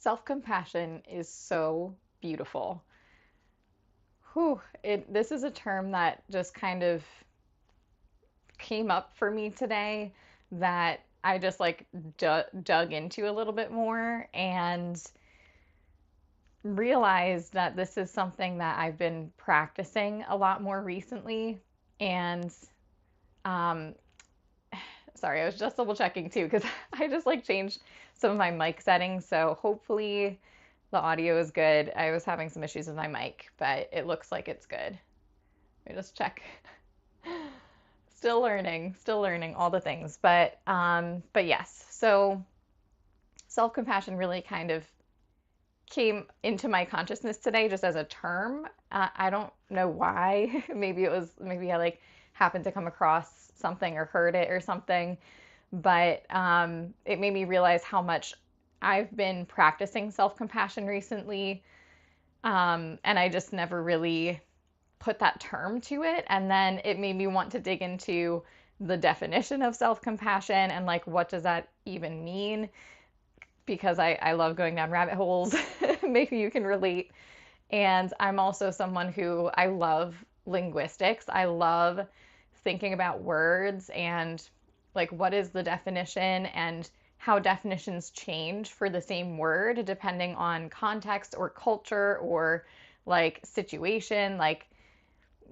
Self-compassion is so beautiful. This is a term that just kind of came up for me today that I just like dug into a little bit more and realized that this is something that I've been practicing a lot more recently. And um, sorry, I was just double checking too because I just like changed some of my mic settings. So hopefully the audio is good. I was having some issues with my mic, but it looks like it's good. Let me just check. Still learning all the things. But yes. So self-compassion really kind of came into my consciousness today just as a term. I don't know why. Maybe I like happened to come across something or heard it or something, but it made me realize how much I've been practicing self-compassion recently, and I just never really put that term to it. And then it made me want to dig into the definition of self-compassion and like what does that even mean? Because I love going down rabbit holes. Maybe you can relate. And I'm also someone who I love linguistics. I love thinking about words and like what is the definition and how definitions change for the same word depending on context or culture or like situation.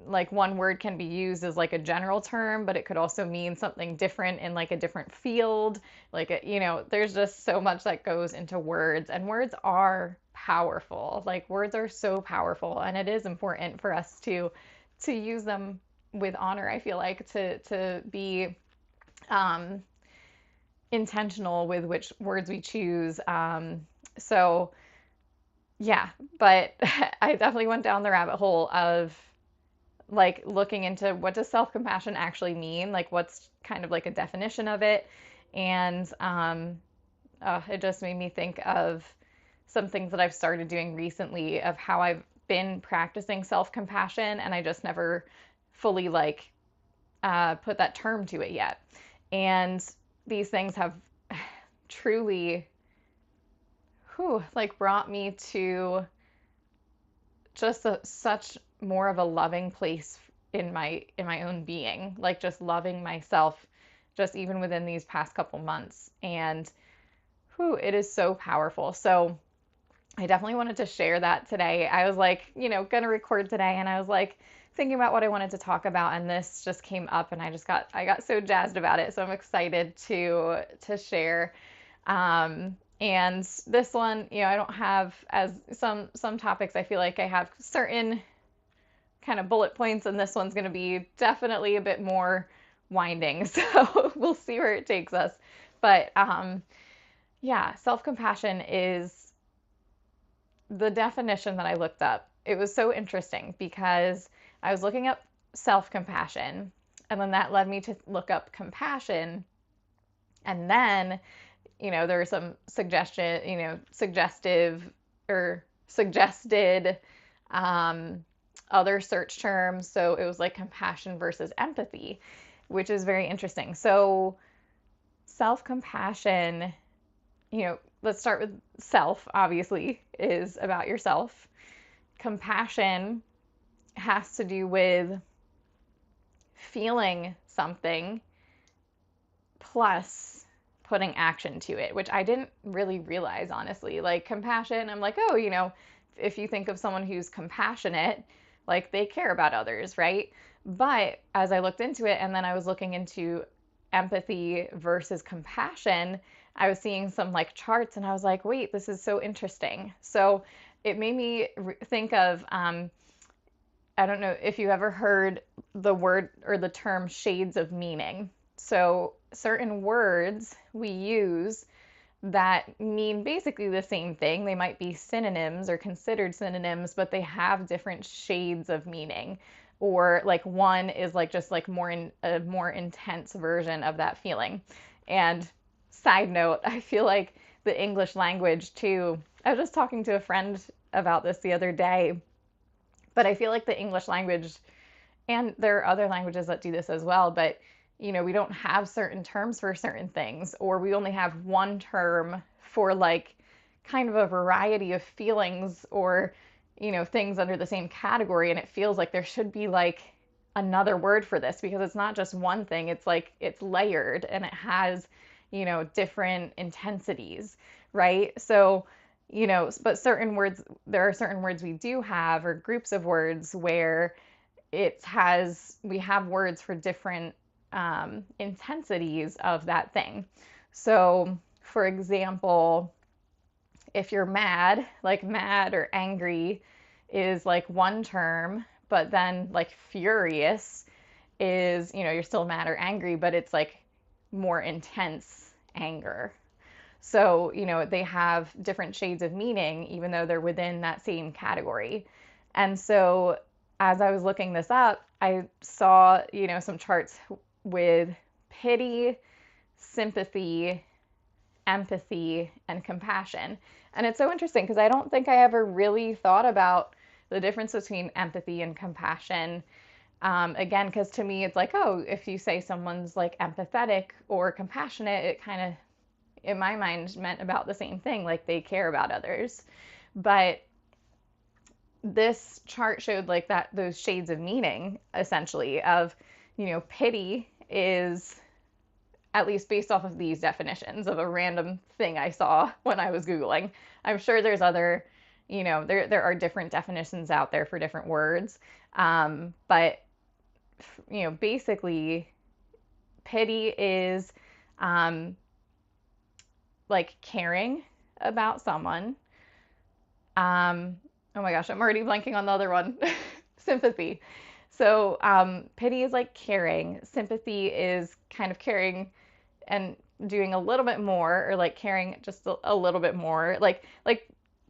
Like one word can be used as like a general term, but it could also mean something different in like a different field. There's just so much that goes into words, and words are powerful. Like words are so powerful, and it is important for us to use them with honor. I feel like to be um, intentional with which words we choose. So yeah, but I definitely went down the rabbit hole of like looking into what does self-compassion actually mean, like what's kind of like a definition of it. And it just made me think of some things that I've started doing recently of how I've been practicing self-compassion and I just never fully like put that term to it yet. And these things have truly like brought me to just such more of a loving place in my own being, like just loving myself just even within these past couple months. And it is so powerful. So I definitely wanted to share that today. I was like, gonna record today and I was like thinking about what I wanted to talk about and this just came up and I got so jazzed about it. So I'm excited to share. And this one, I don't have as some topics I feel like I have certain kind of bullet points, and this one's going to be definitely a bit more winding. So we'll see where it takes us. But yeah, self-compassion is the definition that I looked up. It was so interesting because I was looking up self-compassion, and then that led me to look up compassion. And then, there are some suggestive or suggested other search terms. So it was like compassion versus empathy, which is very interesting. So self-compassion, let's start with self, obviously, is about yourself. Compassion has to do with feeling something plus putting action to it, which I didn't really realize, honestly. Like compassion, I'm like, oh, if you think of someone who's compassionate, like they care about others, right? But as I looked into it and then I was looking into empathy versus compassion, I was seeing some like charts and I was like, wait, this is so interesting. So it made me think of, I don't know if you ever heard the word or the term shades of meaning. So certain words we use that mean basically the same thing. They might be synonyms or considered synonyms, but they have different shades of meaning. Or like one is like just like a more intense version of that feeling. And side note, I feel like the English language too. I was just talking to a friend about this the other day, but I feel like the English language, and there are other languages that do this as well, but we don't have certain terms for certain things, or we only have one term for like kind of a variety of feelings or, things under the same category. And it feels like there should be like another word for this because it's not just one thing. It's like it's layered and it has, different intensities, right? So, but certain words, there are certain words we do have, or groups of words where we have words for different intensities of that thing. So, for example, if you're mad, like mad or angry is like one term, but then like furious is, you're still mad or angry, but it's like more intense anger. So, they have different shades of meaning, even though they're within that same category. And so, as I was looking this up, I saw, some charts with pity, sympathy, empathy, and compassion. And it's so interesting because I don't think I ever really thought about the difference between empathy and compassion. Again, because to me, it's like, oh, if you say someone's like empathetic or compassionate, it kind of, in my mind, meant about the same thing, like they care about others. But this chart showed like that, those shades of meaning, essentially, of, pity is, at least based off of these definitions of a random thing I saw when I was Googling. I'm sure there's other, there are different definitions out there for different words. But, basically, pity is like caring about someone. Oh my gosh, I'm already blanking on the other one. Sympathy. So pity is like caring. Sympathy is kind of caring and doing a little bit more, or like caring just a little bit more. Like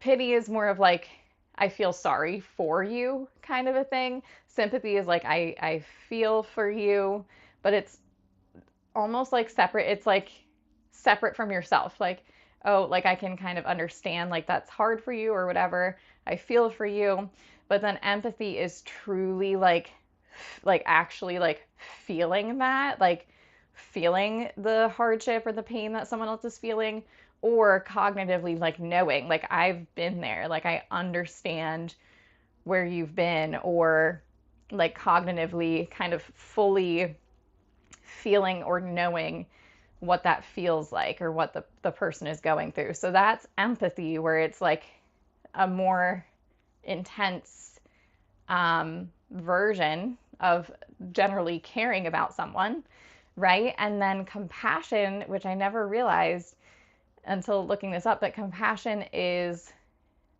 pity is more of like I feel sorry for you kind of a thing. Sympathy is like I feel for you, but it's almost like separate. It's like separate from yourself. Like, oh, like I can kind of understand like that's hard for you or whatever. I feel for you. But then empathy is truly like actually like feeling that, like feeling the hardship or the pain that someone else is feeling, or cognitively like knowing, like I've been there, like I understand where you've been, or like cognitively kind of fully feeling or knowing what that feels like or what the person is going through. So that's empathy, where it's like a more intense version of generally caring about someone, right? And then compassion, which I never realized until looking this up, that compassion is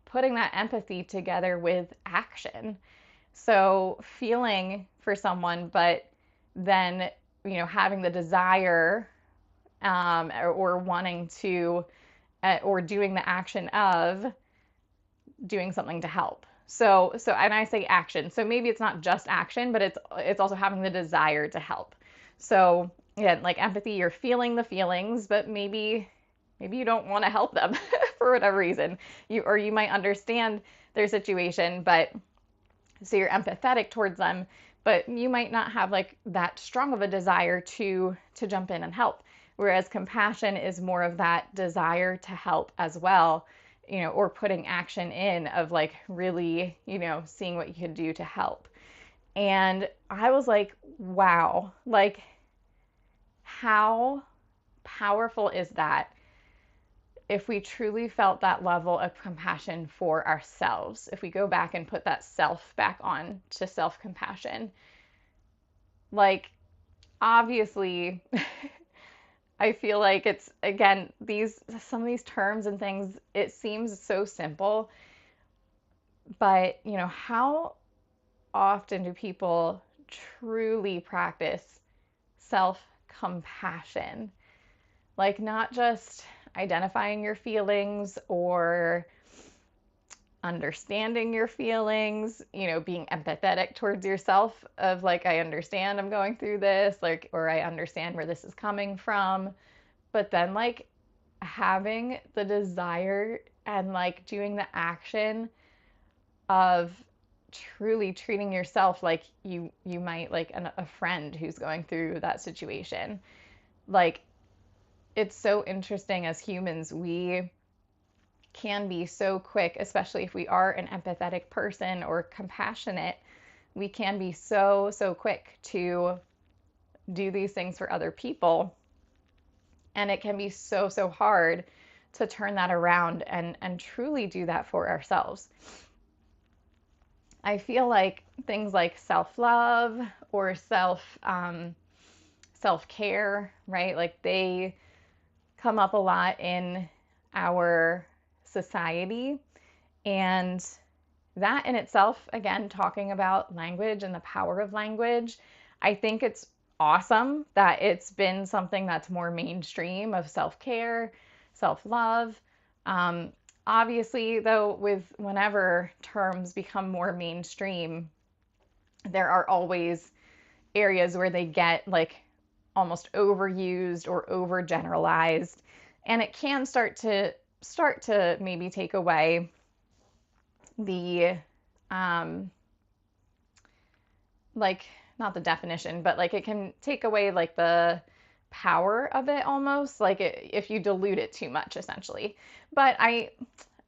putting that empathy together with action. So feeling for someone, but then, having the desire or wanting to, or doing the action of doing something to help. So, and I say action. So maybe it's not just action, but it's also having the desire to help. So, yeah, like empathy, you're feeling the feelings, but maybe you don't want to help them for whatever reason. You might understand their situation, but so you're empathetic towards them, but you might not have like that strong of a desire to jump in and help. Whereas compassion is more of that desire to help as well, or putting action in of like really, seeing what you could do to help. And I was like, wow, like how powerful is that if we truly felt that level of compassion for ourselves, if we go back and put that self back on to self-compassion. Like, obviously, I feel like it's, again, some of these terms and things, it seems so simple, but, how often do people truly practice self-compassion? Like, not just identifying your feelings or understanding your feelings, being empathetic towards yourself of like, I understand I'm going through this, like, or I understand where this is coming from. But then like having the desire and like doing the action of truly treating yourself like you might like a friend who's going through that situation. Like, it's so interesting as humans, we can be so quick, especially if we are an empathetic person or compassionate. We can be so, so quick to do these things for other people. And it can be so, so hard to turn that around and truly do that for ourselves. I feel like things like self-love or self-care, right? Like they come up a lot in our society. And that in itself, again, talking about language and the power of language, I think it's awesome that it's been something that's more mainstream of self-care, self-love. Um, Obviously, though, with whenever terms become more mainstream, there are always areas where they get like almost overused or overgeneralized, and it can start to maybe take away the um, like not the definition, but like it can take away like the power of it almost, like if you dilute it too much, essentially. But I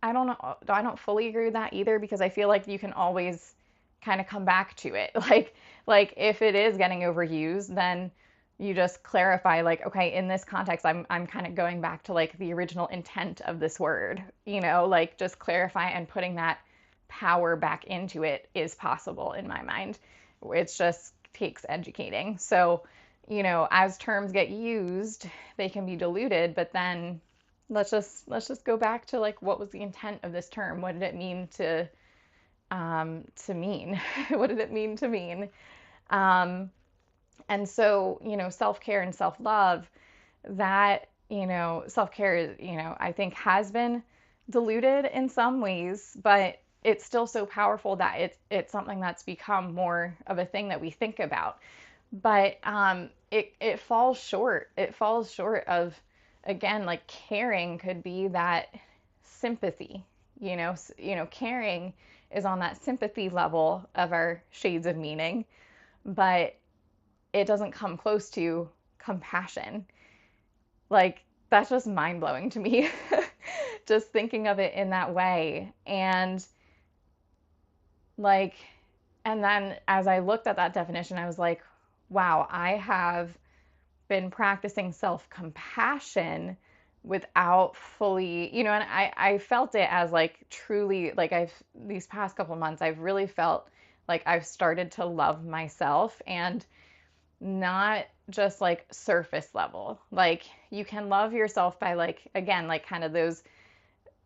don't know, I don't fully agree with that either, because I feel like you can always kind of come back to it. Like if it is getting overused, then you just clarify like, okay, in this context, I'm kind of going back to like the original intent of this word, like just clarify and putting that power back into it is possible in my mind. It just takes educating. So, as terms get used, they can be diluted, but then let's just go back to like what was the intent of this term? What did it mean to mean? What did it mean to mean? And so, self-care and self-love, that, self-care, I think has been diluted in some ways, but it's still so powerful that it's something that's become more of a thing that we think about. But it falls short. It falls short of, again, like caring could be that sympathy. Caring is on that sympathy level of our shades of meaning, but it doesn't come close to compassion. Like, that's just mind blowing to me, just thinking of it in that way. And like, and then as I looked at that definition, I was like, wow, I have been practicing self compassion without fully, and I felt it as like truly, like these past couple of months, I've really felt like I've started to love myself, and not just like surface level. Like you can love yourself by like, again, like kind of those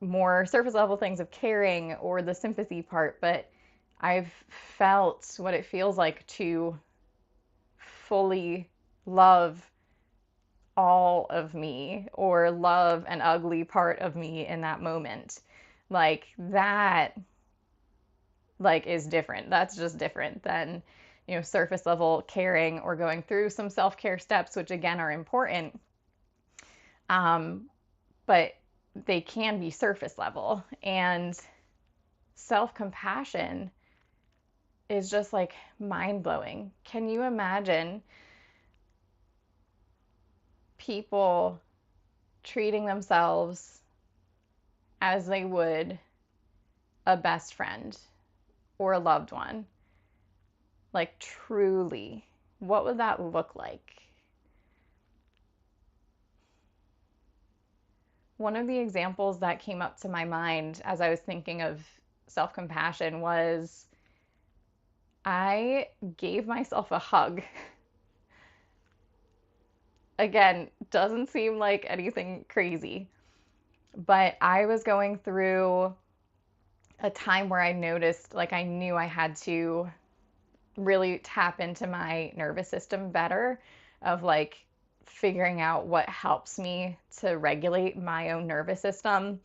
more surface level things of caring or the sympathy part, but I've felt what it feels like to fully love all of me or love an ugly part of me in that moment. Like that like is different. That's just different than, surface level caring or going through some self-care steps, which again are important. But they can be surface level, and self-compassion is just like mind-blowing. Can you imagine people treating themselves as they would a best friend or a loved one? Like truly, what would that look like? One of the examples that came up to my mind as I was thinking of self-compassion was I gave myself a hug. Again, doesn't seem like anything crazy, but I was going through a time where I noticed, like I knew I had to really tap into my nervous system better, of like figuring out what helps me to regulate my own nervous system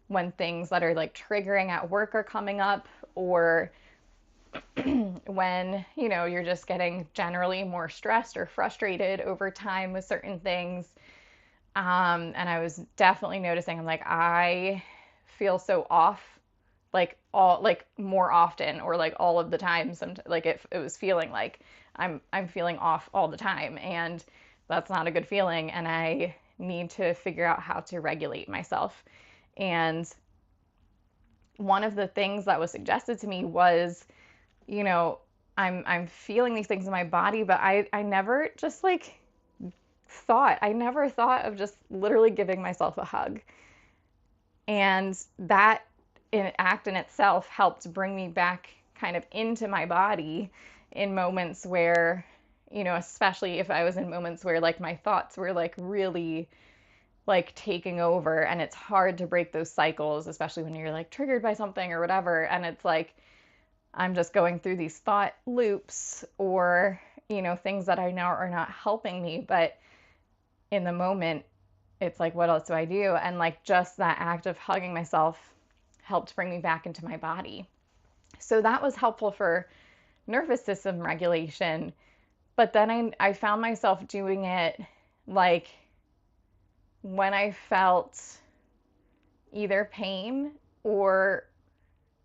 when things that are like triggering at work are coming up, or when, you're just getting generally more stressed or frustrated over time with certain things. And I was definitely noticing, I'm like, I feel so off, like all, like more often, or like all of the time. Like it was feeling like I'm feeling off all the time, and that's not a good feeling. And I need to figure out how to regulate myself. And one of the things that was suggested to me was, you know, I'm feeling these things in my body, but I never just like I never thought of just literally giving myself a hug. And that act in itself helped bring me back kind of into my body in moments where, especially if I was in moments where like my thoughts were like really like taking over, and it's hard to break those cycles, especially when you're like triggered by something or whatever. And it's like, I'm just going through these thought loops or, things that I know are not helping me. But in the moment, it's like, what else do I do? And like just that act of hugging myself helped bring me back into my body. So that was helpful for nervous system regulation. But then I found myself doing it like when I felt either pain or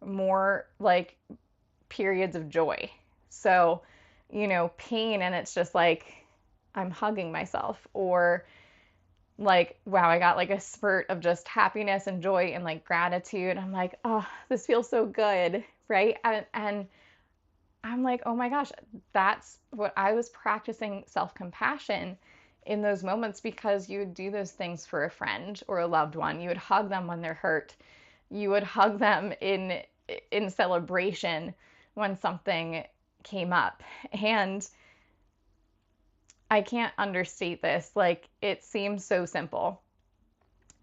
more like periods of joy. So, pain, and it's just like I'm hugging myself, or like, wow, I got like a spurt of just happiness and joy and like gratitude. I'm like, oh, this feels so good, right? And I'm like, oh my gosh, that's what I was practicing self-compassion in those moments, because you would do those things for a friend or a loved one. You would hug them when they're hurt. You would hug them in celebration when something came up. And I can't understate this. Like, it seems so simple,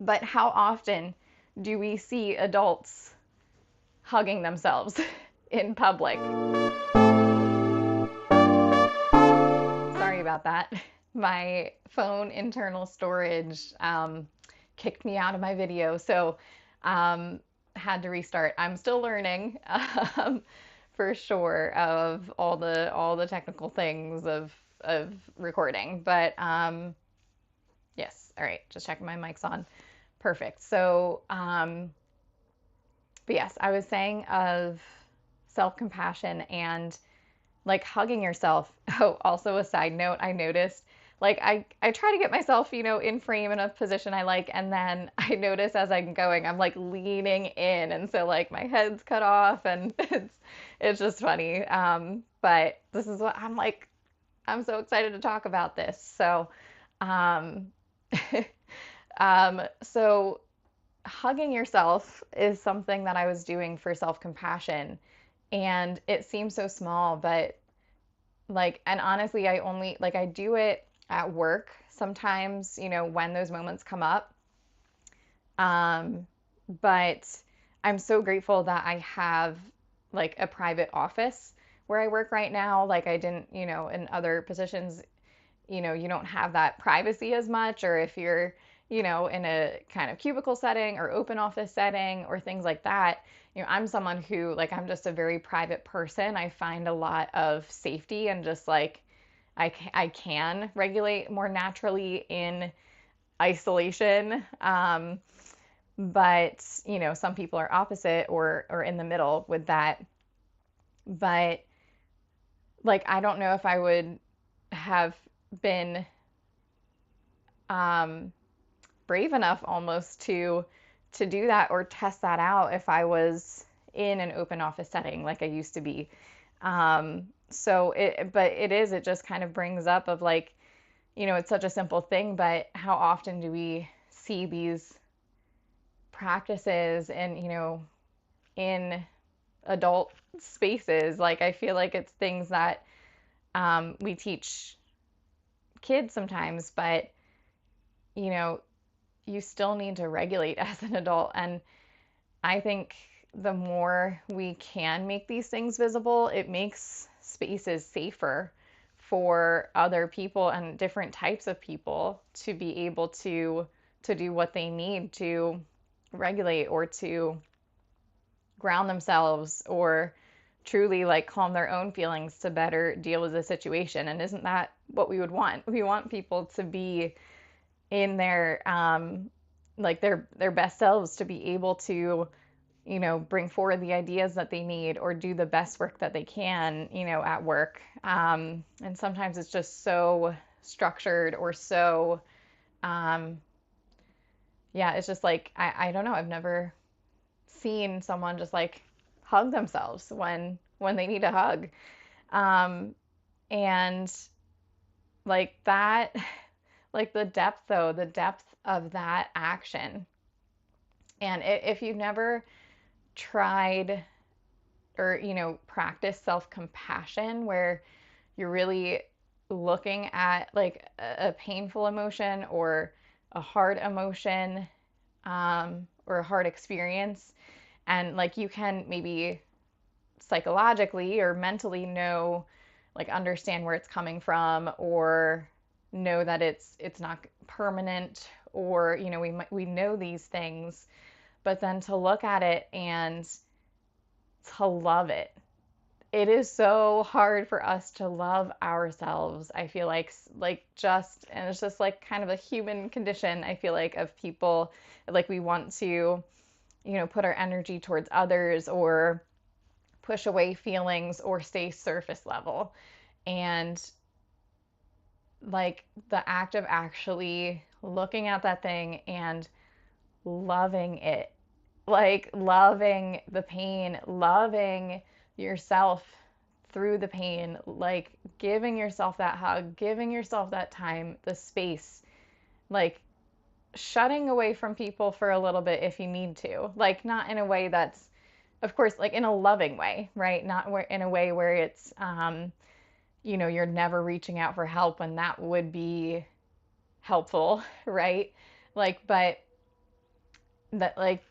but how often do we see adults hugging themselves in public? Sorry about that. My phone internal storage kicked me out of my video, so had to restart. I'm still learning, for sure, of all the technical things of recording. But yes, all right, just checking my mic's on. Perfect. So, but yes, I was saying of self-compassion and like hugging yourself. Oh, also a side note, I noticed like I try to get myself, in frame in a position I like, and then I notice as I'm going, I'm like leaning in, and so like my head's cut off, and it's just funny. But this is what I'm like. I'm so excited to talk about this. So, um, so hugging yourself is something that I was doing for self-compassion, and it seems so small, but like, and honestly, I do it at work sometimes, when those moments come up. Um, but I'm so grateful that I have like a private office where I work right now. Like, I didn't, in other positions, you don't have that privacy as much, or if you're, in a kind of cubicle setting or open office setting or things like that, I'm someone who, like, I'm just a very private person. I find a lot of safety and just like I can regulate more naturally in isolation. But, some people are opposite or in the middle with that. But like, I don't know if I would have been brave enough almost to do that or test that out if I was in an open office setting like I used to be. So it just kind of brings up of like, it's such a simple thing, but how often do we see these practices and, in adult spaces? Like, I feel like it's things that we teach kids sometimes, but you still need to regulate as an adult. And I think the more we can make these things visible, it makes spaces safer for other people and different types of people to be able to do what they need to regulate or to ground themselves, or truly like calm their own feelings to better deal with the situation. And isn't that what we would want? We want people to be in their like their best selves, to be able to bring forward the ideas that they need or do the best work that they can, at work. And sometimes it's just so structured or so yeah, it's just like I don't know, I've never seen someone just like hug themselves when they need a hug. Um, and like that, like the depth though, the depth of that action. And if you've never tried or, practice self-compassion where you're really looking at like a painful emotion or a hard emotion, or a hard experience, and like you can maybe psychologically or mentally know, like understand where it's coming from, or know that it's not permanent, or we know these things, but then to look at it and to love it. It is so hard for us to love ourselves. I feel like just, and it's just like kind of a human condition, I feel like, of people, like we want to, put our energy towards others or push away feelings or stay surface level. And like the act of actually looking at that thing and loving it, like loving the pain, loving yourself through the pain, like giving yourself that hug, giving yourself that time, the space, like shutting away from people for a little bit if you need to, like not in a way that's, of course, like in a loving way, right? Not in a way where it's, you're never reaching out for help, and that would be helpful, right? Like, but that, like,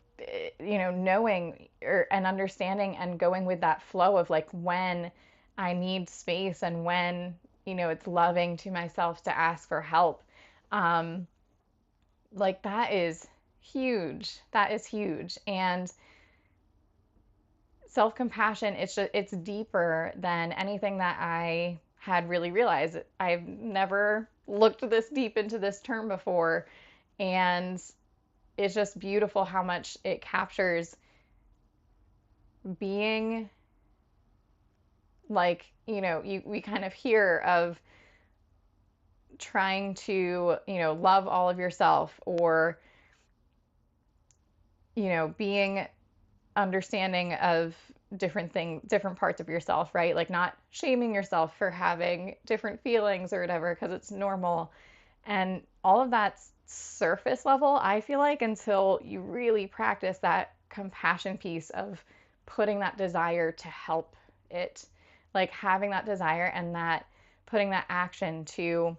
knowing and understanding and going with that flow of like when I need space and when, it's loving to myself to ask for help. Um, like that is huge. That is huge. And self-compassion, it's deeper than anything that I had really realized. I've never looked this deep into this term before, and it's just beautiful how much it captures being like, we kind of hear of trying to, love all of yourself, or, being understanding of different things, different parts of yourself, right? Like not shaming yourself for having different feelings or whatever, because it's normal. And all of that's surface level, I feel like, until you really practice that compassion piece of putting that desire to help it, like having that desire and that putting that action to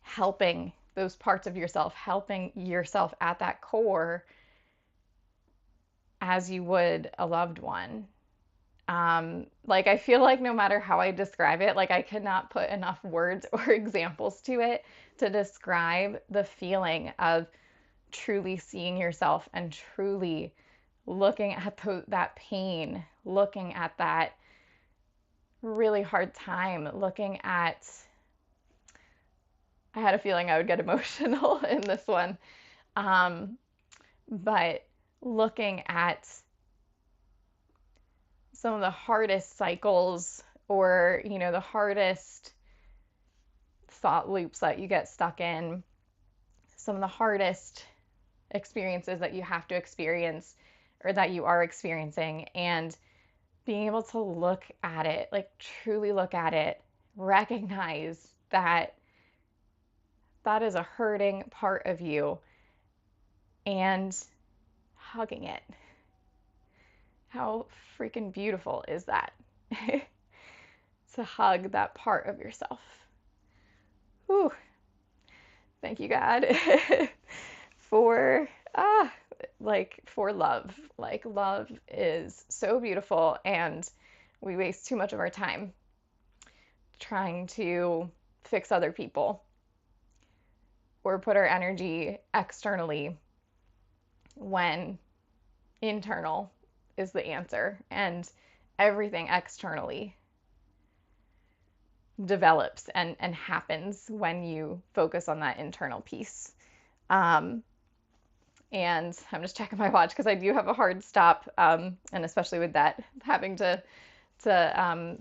helping those parts of yourself, helping yourself at that core as you would a loved one. Like I feel like no matter how I describe it, like I could not put enough words or examples to it to describe the feeling of truly seeing yourself and truly looking at that pain, looking at that really hard time, looking at, I had a feeling I would get emotional in this one, but looking at some of the hardest cycles, or the hardest thought loops that you get stuck in, some of the hardest experiences that you have to experience or that you are experiencing, and being able to look at it, like truly look at it, recognize that that is a hurting part of you, and hugging it. How freaking beautiful is that? To hug that part of yourself. Whew. Thank you, God, for for love. Like love is so beautiful, and we waste too much of our time trying to fix other people or put our energy externally when internal is the answer, and everything externally develops and happens when you focus on that internal piece. And I'm just checking my watch because I do have a hard stop, and especially with that having to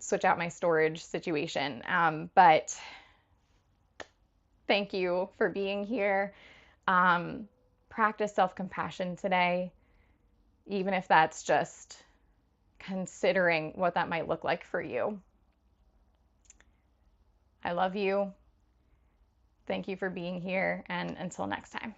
switch out my storage situation. But thank you for being here. Practice self-compassion today. even if that's just considering what that might look like for you. I love you. Thank you for being here, and until next time.